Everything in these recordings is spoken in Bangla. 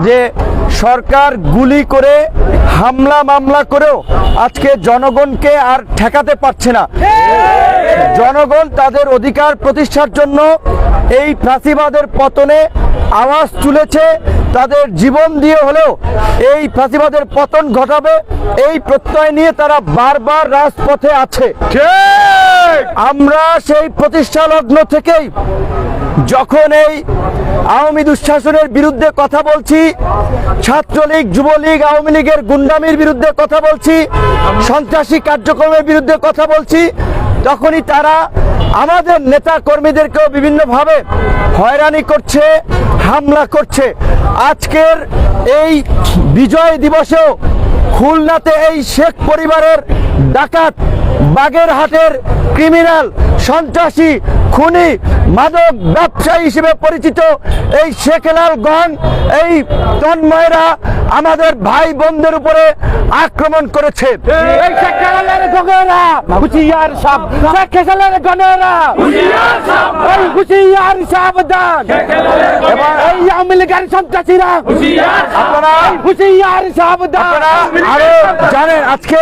যে সরকার গুলি করে হামলা মামলা করেও আজকে জনগণকে আর ঠেকাতে পারছে না। জনগণ তাদের অধিকার প্রতিষ্ঠার জন্য এই ফ্যাসিবাদের পতনে আওয়াজ তুলেছে। তাদের জীবন দিয়ে হলেও এই ফ্যাসিবাদের পতন ঘটাবে এই প্রত্যয় নিয়ে তারা বারবার রাজপথে আছে। আমরা সেই প্রতিষ্ঠা লগ্ন থেকেই যখন এই আওয়ামী দুঃশাসনের বিরুদ্ধে কথা বলছি, ছাত্রলীগ যুবলীগ আওয়ামী লীগের গুন্ডামির বিরুদ্ধে কথা বলছি, সন্ত্রাসী কার্যক্রমের বিরুদ্ধে কথা বলছি, তখনই তারা আমাদের নেতা কর্মীদেরকেও বিভিন্নভাবে হয়রানি করছে, হামলা করছে। আজকের এই বিজয় দিবসেও খুলনাতে এই শেখ পরিবারের ডাকাত, বাগেরহাটের ক্রিমিনাল, সন্ত্রাসী, খুনি, মাদক ব্যবসায়ী হিসেবে পরিচিত এই শেখেলাল গং, এই তন্ময়রা আমাদের ভাই বোনদের উপরে আক্রমণ করেছে। এই শেখেলালের গঙেরা হুঁশিয়ার গণেরা হুঁশিয়ার সাবধান, এবং এই আওয়ামী লীগের সন্ত্রাসীরা আপনারা হুঁশিয়ার সাবধান। আরো জানেন আজকে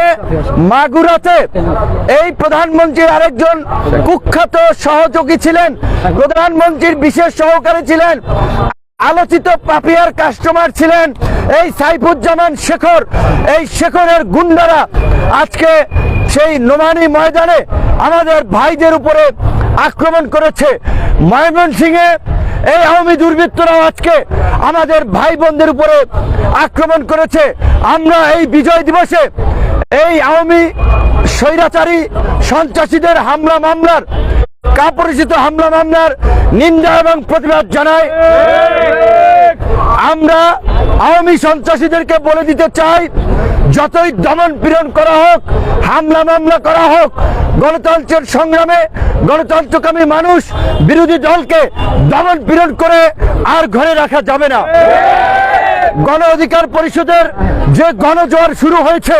মাগুরাতে এই প্রধানমন্ত্রীর আরেকজন কুখ্যাত সহযোগী ছিলেন, প্রধানমন্ত্রীর বিশেষ সহকারী ছিলেন, আলোচিত পাপিয়ার কাস্টমার ছিলেন এই সাইফুজ্জামান শেখর। এই শেখরের গুন্ডারা আজকে সেই নোমানী ময়দানে আমাদের ভাইদের উপরে আক্রমণ করেছে। ময়মনসিংহে এই আওয়ামী দুর্বৃত্তরাও আজকে আমাদের ভাই বোনদের উপরে আক্রমণ করেছে। আমরা এই বিজয় দিবসে এই আওয়ামী স্বৈরাচারী সন্ত্রাসীদের হামলা মামলার, কাপুরুষিত হামলা মামলার নিন্দা এবং প্রতিবাদ জানাই। আমরা আওয়ামী সন্ত্রাসীদেরকে বলে দিতে চাই, যতই দমন পীড়ন করা হোক, হামলা মামলা করা হোক, গণতন্ত্রের সংগ্রামে গণতন্ত্রকামী মানুষ বিরোধী দলকে দমন পীড়ন করে আর ঘরে রাখা যাবে না। গণ অধিকার পরিষদের যে গণজোয়ার শুরু হয়েছে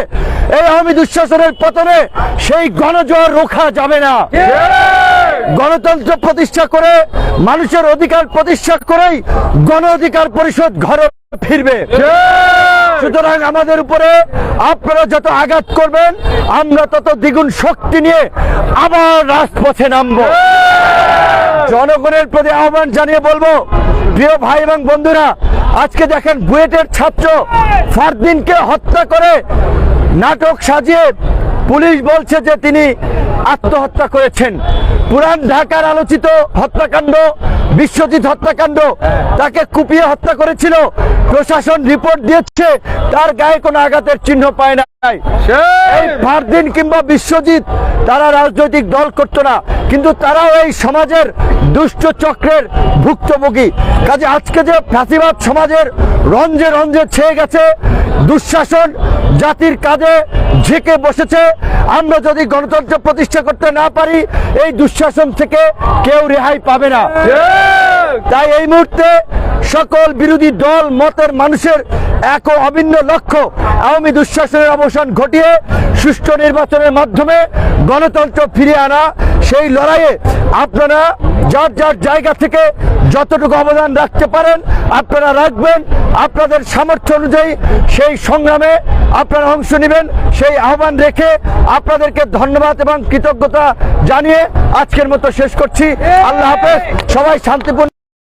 এই আওয়ামী দুঃশাসনের পতনে, সেই গণজোয়ার রোখা যাবে না। গণতন্ত্র প্রতিষ্ঠা করে, মানুষের অধিকার প্রতিষ্ঠা করেই গণ অধিকার পরিষদ ঘরে ফিরবে। সুতরাং আমাদের উপরে আপনারা যত আঘাত করবেন, আমরা তত দ্বিগুণ শক্তি নিয়ে আবার রাজপথে নামবো। জনগণের প্রতি আহ্বান জানিয়ে বলবো, প্রিয় ভাই এবং বন্ধুরা, আজকে দেখেন বুয়েটের ছাত্র ফারদিনকে হত্যা করে নাটক সাজিয়ে পুলিশ বলছে যে তিনি আত্মহত্যা করেছেন। পুরান ঢাকার আলোচিত হত্যাকাণ্ড, বিশ্বজিৎ হত্যাকাণ্ড, তাকে কুপিয়ে হত্যা করেছিল। প্রশাসন রিপোর্ট দিয়েছে তার গায়ে কোনো আঘাতের চিহ্ন পায় নাই। এই ফারদিন কিংবা বিশ্বজিৎ তারা রাজনৈতিক দল করতো না, কিন্তু তারাও এই সমাজের দুষ্ট চক্রের ভুক্তভোগী। কাজে আজকে যে ফ্যাসিবাদ সমাজের রঞ্জে রঞ্জে ছেয়ে গেছে, দুঃশাসন জাতির কাঁধে ঝেঁকে বসেছে, আমরা যদি গণতন্ত্র প্রতিষ্ঠা করতে না পারি এই দুঃশাসন থেকে কেউ রেহাই পাবে না। তাই এই মুহূর্তে সকল বিরোধী দল মতের মানুষের এক ও অভিন্ন লক্ষ্য আওয়ামী দুঃশাসনের অবসান ঘটিয়ে সুষ্ঠু নির্বাচনের মাধ্যমে গণতন্ত্র ফিরিয়ে আনা। সেই লড়াইয়ে আপনারা যার যার জায়গা থেকে যতটুকু অবদান রাখতে পারেন আপনারা রাখবেন। আপনাদের সামর্থ্য অনুযায়ী সেই সংগ্রামে আপনারা অংশ নেবেন, সেই আহ্বান রেখে আপনাদেরকে ধন্যবাদ এবং কৃতজ্ঞতা জানিয়ে আজকের মতো শেষ করছি। আল্লাহ হাফেজ। সবাই শান্তিপূর্ণ